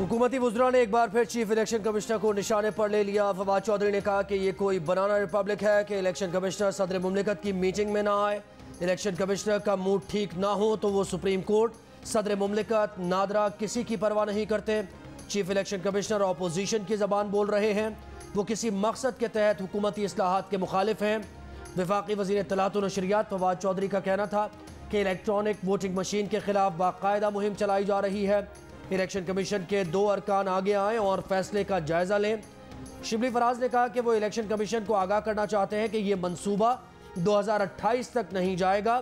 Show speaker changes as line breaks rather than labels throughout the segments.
हुकूमती वुज़रा ने एक बार फिर चीफ इलेक्शन कमिश्नर को निशाने पर ले लिया। फवाद चौधरी ने कहा कि ये कोई बनाना रिपब्लिक है कि इलेक्शन कमिश्नर सदर मुमलिकत की मीटिंग में ना आए। इलेक्शन कमिश्नर का मूड ठीक ना हो तो वो सुप्रीम कोर्ट, सदर मुमलिकत, नादरा किसी की परवाह नहीं करते। चीफ इलेक्शन कमिश्नर अपोजिशन की ज़बान बोल रहे हैं, वो किसी मकसद के तहत हुकूमती इस्लाहात के मुखालिफ हैं। वफाकी वज़ीर इत्तलात व नशरियात फवाद चौधरी का कहना था कि इलेक्ट्रॉनिक वोटिंग मशीन के खिलाफ बाकायदा मुहिम चलाई जा रही है। इलेक्शन कमीशन के 2 अरकान आगे आएँ और फैसले का जायज़ा लें। शिबली फराज ने कहा कि वो इलेक्शन कमीशन को आगाह करना चाहते हैं कि ये मंसूबा 2028 तक नहीं जाएगा।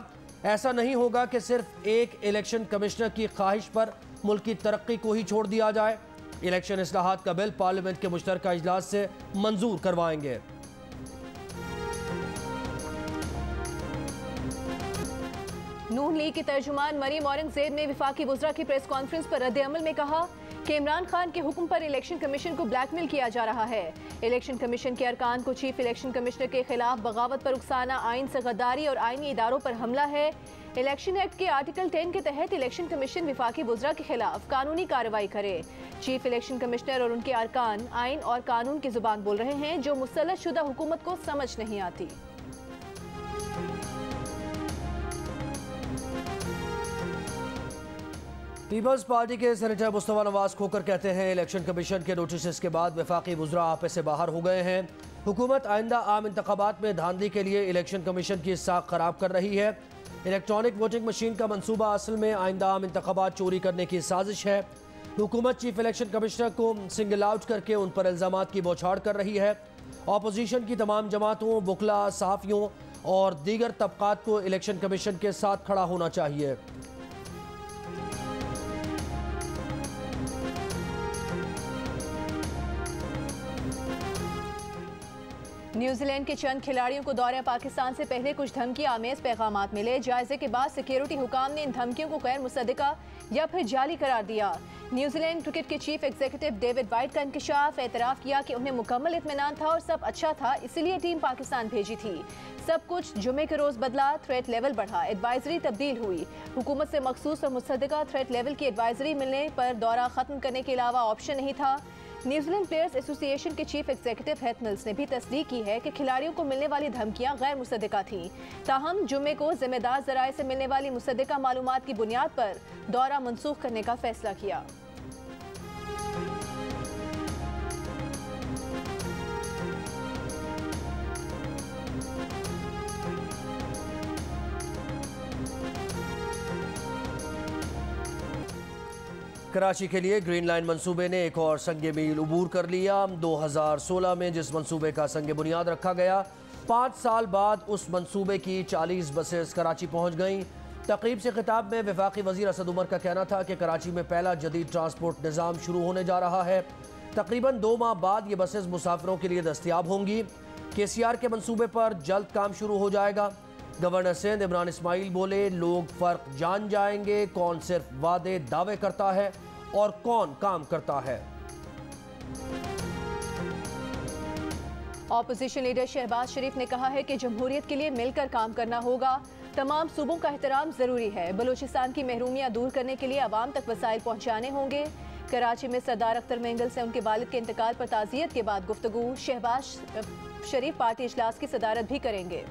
ऐसा नहीं होगा कि सिर्फ एक इलेक्शन कमिश्नर की ख्वाहिश पर मुल्क की तरक्की को ही छोड़ दिया जाए। इलेक्शन इस्लाहात का बिल पार्लियामेंट के मुश्तरका इजलास से मंजूर करवाएंगे।
नून लीग की तर्जुमान मरीम औरंगजेब ने वफाकी वुज़रा की प्रेस कॉन्फ्रेंस पर रद्द-ए-अमल में कहा कि इमरान खान के हुक्म पर इलेक्शन कमीशन को ब्लैकमेल किया जा रहा है। इलेक्शन कमीशन के अरकान को चीफ इलेक्शन कमिश्नर के खिलाफ बगावत पर उकसाना आइन से गद्दारी और आइनी इदारों पर हमला है। इलेक्शन एक्ट के आर्टिकल 10 के तहत इलेक्शन कमीशन वफाकी वुज़रा के खिलाफ कानूनी कार्रवाई करे। चीफ इलेक्शन कमिश्नर और उनके अरकान आइन और कानून की जुबान बोल रहे हैं, जो मुसल्लत शुदा हुकूमत को समझ नहीं आती।
पीपल्स पार्टी के सेनेटर मुस्तफा नवाज खोकर कहते हैं इलेक्शन कमीशन के नोटिस के बाद वफाकी वुज़रा आपे से बाहर हो गए हैं। हुकूमत आइंदा आम इंतखाबात में धांधली के लिए इलेक्शन कमीशन की साख खराब कर रही है। इलेक्ट्रॉनिक वोटिंग मशीन का मंसूबा असल में आइंदा आम इंतखाबात चोरी करने की साजिश है। हुकूमत चीफ इलेक्शन कमिश्नर को सिंगल आउट करके उन पर इल्ज़ामात की बौछार कर रही है। अपोजिशन की तमाम जमातों, वकला, सहाफ़ियों और दीगर तबकात को इलेक्शन कमीशन के साथ खड़ा होना चाहिए।
न्यूजीलैंड के चंद खिलाड़ियों को दौरे पाकिस्तान से पहले कुछ धमकी आमेज पैगामात मिले। जायजे के बाद सिक्योरिटी हुकाम ने इन धमकियों को गैर मुसद्दिका या फिर जाली करार दिया। न्यूजीलैंड क्रिकेट के चीफ एग्जीक्यूटिव डेविड वाइट का इंकशाफ, एतराफ़ किया कि उन्हें मुकम्मल इत्मीनान था और सब अच्छा था, इसीलिए टीम पाकिस्तान भेजी थी। सब कुछ जुमे के रोज़ बदला, थ्रेट लेवल बढ़ा, एडवाइजरी तब्दील हुई। हुकूमत से मखसूस और मुसद्दिका थ्रेट लेवल की एडवाइजरी मिलने पर दौरा ख़त्म करने के अलावा ऑप्शन नहीं था। न्यूजीलैंड प्लेयर्स एसोसिएशन के चीफ एग्जीक्यूटिव हेथ मिल्स ने भी तस्दीक की है कि खिलाड़ियों को मिलने वाली धमकियां गैर मुसद्दिका थीं। ताहम जुमे को जिम्मेदार ज़राए से मिलने वाली मुसद्दिका मालूमात की बुनियाद पर दौरा मनसूख करने का फैसला किया।
कराची के लिए ग्रीन लाइन मंसूबे ने एक और संग मील उबूर कर लिया। 2016 में जिस मंसूबे का संग बुनियाद रखा गया, 5 साल बाद उस मंसूबे की 40 बसेस कराची पहुंच गईं। तकरीब से खिताब में वफाकी वज़ीर असद उमर का कहना था कि कराची में पहला जदीद ट्रांसपोर्ट निज़ाम शुरू होने जा रहा है। तकरीबन 2 माह बाद ये बसेस मुसाफिरों के लिए दस्तियाब होंगी। KCR के मंसूबे पर जल्द काम शुरू हो जाएगा। गवर्नर सिंध इमरान इस्माइल बोले, लोग फ़र्क जान जाएंगे कौन सिर्फ वादे दावे करता है और कौन काम करता है।
ऑपोजिशन लीडर शहबाज शरीफ ने कहा है कि जमहूरियत के लिए मिलकर काम करना होगा। तमाम सूबों का एहतराम ज़रूरी है। बलूचिस्तान की महरूमियाँ दूर करने के लिए आवाम तक वसाइल पहुँचाने होंगे। कराची में सरदार अख्तर मेंगल से उनके वालिद के इंतकाल पर ताज़ियत के बाद गुफ्तगू। शहबाज शरीफ पार्टी इजलास की सदारत भी करेंगे।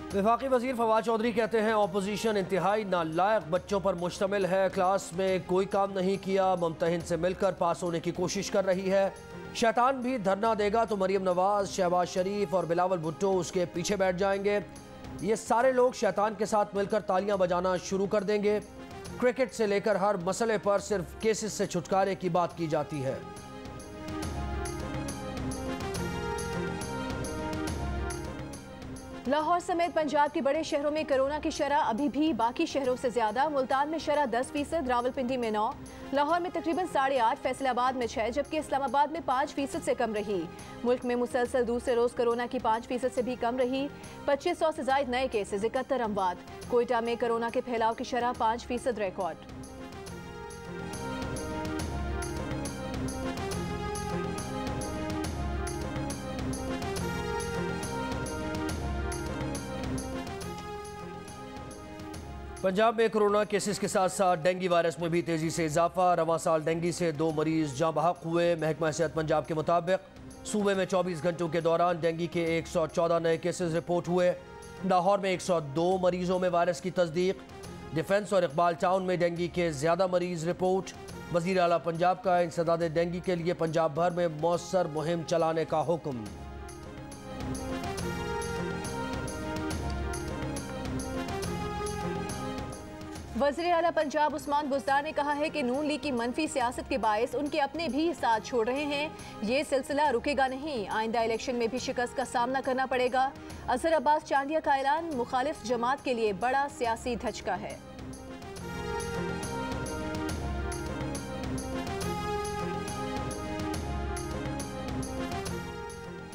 वफाकी वज़ीर फवाद चौधरी कहते हैं अपोजिशन इंतहाई नालायक बच्चों पर मुश्तमिल है। क्लास में कोई काम नहीं किया, मुम्तहिन से मिलकर पास होने की कोशिश कर रही है। शैतान भी धरना देगा तो मरीम नवाज, शहबाज शरीफ और बिलावल भुट्टो उसके पीछे बैठ जाएंगे। ये सारे लोग शैतान के साथ मिलकर तालियां बजाना शुरू कर देंगे। क्रिकेट से लेकर हर मसले पर सिर्फ केसेस से छुटकारे की बात की जाती है।
लाहौर समेत पंजाब के बड़े शहरों में कोरोना की शरह अभी भी बाकी शहरों से ज्यादा। मुल्तान में शरह 10%, रावलपिंडी में 9, लाहौर में तकरीबन 8.5, फैसलाबाद में 6, जबकि इस्लामाबाद में 5% से कम रही। मुल्क में मुसलसल दूसरे रोज कोरोना की 5% से भी कम रही। 2500 से ज्यादा नए केसेज, 71 अमवात। कोयटा में कोरोना के फैलाव की शरह 5% रिकॉर्ड।
पंजाब में कोरोना केसेस के साथ साथ डेंगू वायरस में भी तेजी से इजाफा। रवां साल डेंगू से 2 मरीज जाँ बहक हुए। महकमा सेहत पंजाब के मुताबिक सूबे में 24 घंटों के दौरान डेंगू के 114 नए केसेस रिपोर्ट हुए। लाहौर में 102 मरीजों में वायरस की तस्दीक। डिफेंस और इकबाल टाउन में डेंगू के ज़्यादा मरीज रिपोर्ट। वज़ीर आला पंजाब का इंसदाद डेंगू के लिए पंजाब भर में मौसर मुहिम चलाने का हुक्म।
वज़ीर आला पंजाब उस्मान बुज़दार ने कहा है कि नून लीग की मनफी सियासत के बायस उनके अपने भी साथ छोड़ रहे हैं। ये सिलसिला रुकेगा नहीं, आइंदा इलेक्शन में भी शिकस्त का सामना करना पड़ेगा। अजहर अब्बास चांडिया का ऐलान मुखालिफ जमात के लिए बड़ा सियासी धचका है।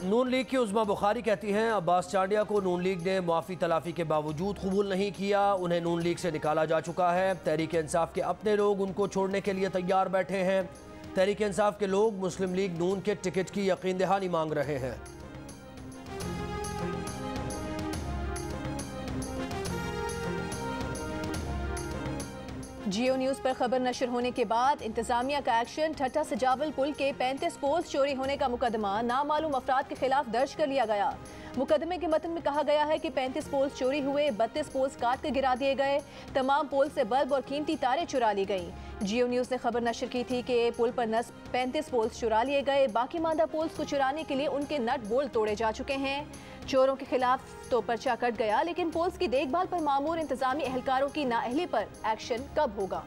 नून लीग की उज़मा बुखारी कहती हैं अब्बास चांडिया को नून लीग ने मुआफ़ी तलाफ़ी के बावजूद कबूल नहीं किया। उन्हें नून लीग से निकाला जा चुका है। तहरीक इंसाफ के अपने लोग उनको छोड़ने के लिए तैयार बैठे हैं। तहरीक इंसाफ के लोग मुस्लिम लीग नून के टिकट की यकीन दहानी मांग रहे हैं।
जियो न्यूज़ पर खबर नशर होने के बाद इंतजामिया का एक्शन। ठट्टा सजावल पुल के 35 पोल्स चोरी होने का मुकदमा नामालूम अफराद के खिलाफ दर्ज कर लिया गया। मुकदमे के मतन में कहा गया है कि 35 पोल्स चोरी हुए, 32 पोल्स काट कर गिरा दिए गए। तमाम पोल से बल्ब और कीमती तारें चुरा ली गईं। जियो न्यूज़ ने खबर नशर की थी कि पुल पर नस्ब 35 पोल्स चुरा लिए गए। बाकी मांदा पोल्स को चुराने के लिए उनके नट बोल्ट तोड़े जा चुके हैं। चोरों के खिलाफ तो पर्चा कट गया, लेकिन पोल्स की देखभाल पर मामूर इंतजामी एहलकारों की नाअहली पर एक्शन कब होगा?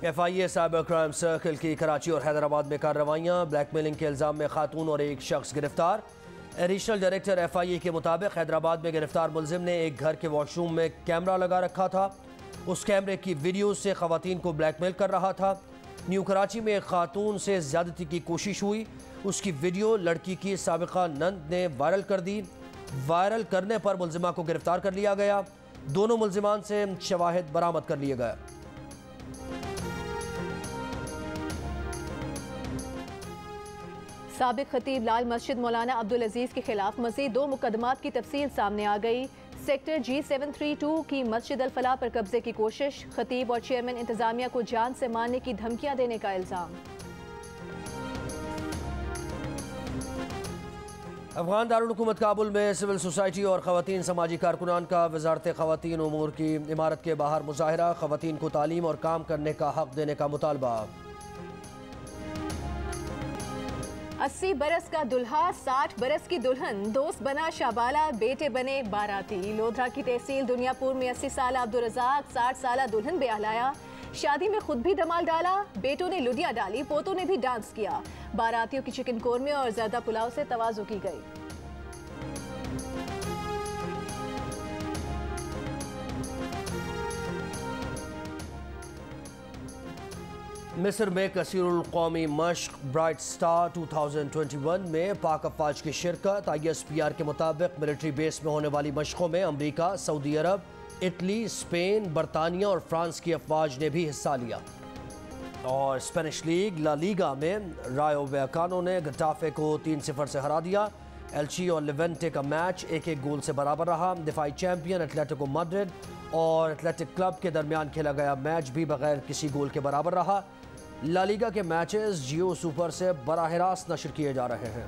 FIA साइबर क्राइम सर्कल की कराची और हैदराबाद में कार्रवाइयाँ। ब्लैकमेलिंग के इल्ज़ाम में खातून और एक शख्स गिरफ्तार। एडिशनल डायरेक्टर FIA के मुताबिक हैदराबाद में गिरफ्तार मुलजिम ने एक घर के वॉशरूम में कैमरा लगा रखा था। उस कैमरे की वीडियो से खवातीन को ब्लैकमेल कर रहा था। न्यू कराची में एक खातून से ज़्यादती की कोशिश हुई। उसकी वीडियो लड़की की साबिका नंद ने वायरल कर दी। वायरल करने पर मुलजिमा को गिरफ्तार कर लिया गया। दोनों मुलजिमान से शवाहिद बरामद कर लिए गए।
साबिक खतीब लाल मस्जिद मौलाना अब्दुल अजीज़ के खिलाफ मज़ीद 2 मुकदमात की तफसील सामने आ गई। सेक्टर G732 की मस्जिद अल फलाह पर कब्जे की कोशिश। खतीब और चेयरमैन इंतजामिया को जान से मारने की धमकियां देने का इल्ज़ाम।
अफगान दारुल हुकूमत काबुल में सिविल सोसाइटी और ख़वातीन समाजी कारकुनान का वजारत ख़वातीन उमूर की इमारत के बाहर मुजाहिरा। ख़वातीन को तालीम और काम करने का हक देने का मुतालबा।
80 बरस का दुल्हा 60 बरस की दुल्हन, दोस्त बना शाबाला, बेटे बने बाराती। लोधरा की तहसील दुनियापुर में 80 साल अब्दुल रज़ाक 60 साल दुल्हन ब्याह लाया। शादी में खुद भी धमाल डाला, बेटों ने लुदियाँ डाली, पोतों ने भी डांस किया। बारातियों की चिकन कोरमे और ज़र्दा पुलाव से तवाज़ु की गई।
मिस्र में कसीरुल कौमी मश्क ब्राइट स्टार 2021 में पाक अफवाज की शिरकत। ISPR के मुताबिक मिलिट्री बेस में होने वाली मशकों में अमरीका, सऊदी अरब, इटली, स्पेन, बरतानिया और फ्रांस की अफवाज ने भी हिस्सा लिया। और स्पेनिश लीग ला लीगा में रायो वैकानो ने गटाफे को 3-0 से हरा दिया। एल्ची और लेवेंटे का मैच 1-1 गोल से बराबर रहा। दिफाई चैंपियन एटलेटिको मैड्रिड और एथलेटिक क्लब के दरमियान खेला गया मैच भी बगैर किसी गोल के बराबर रहा। ला लीगा के मैचेस जियो सुपर से बराह रास्त नशर किए जा रहे हैं।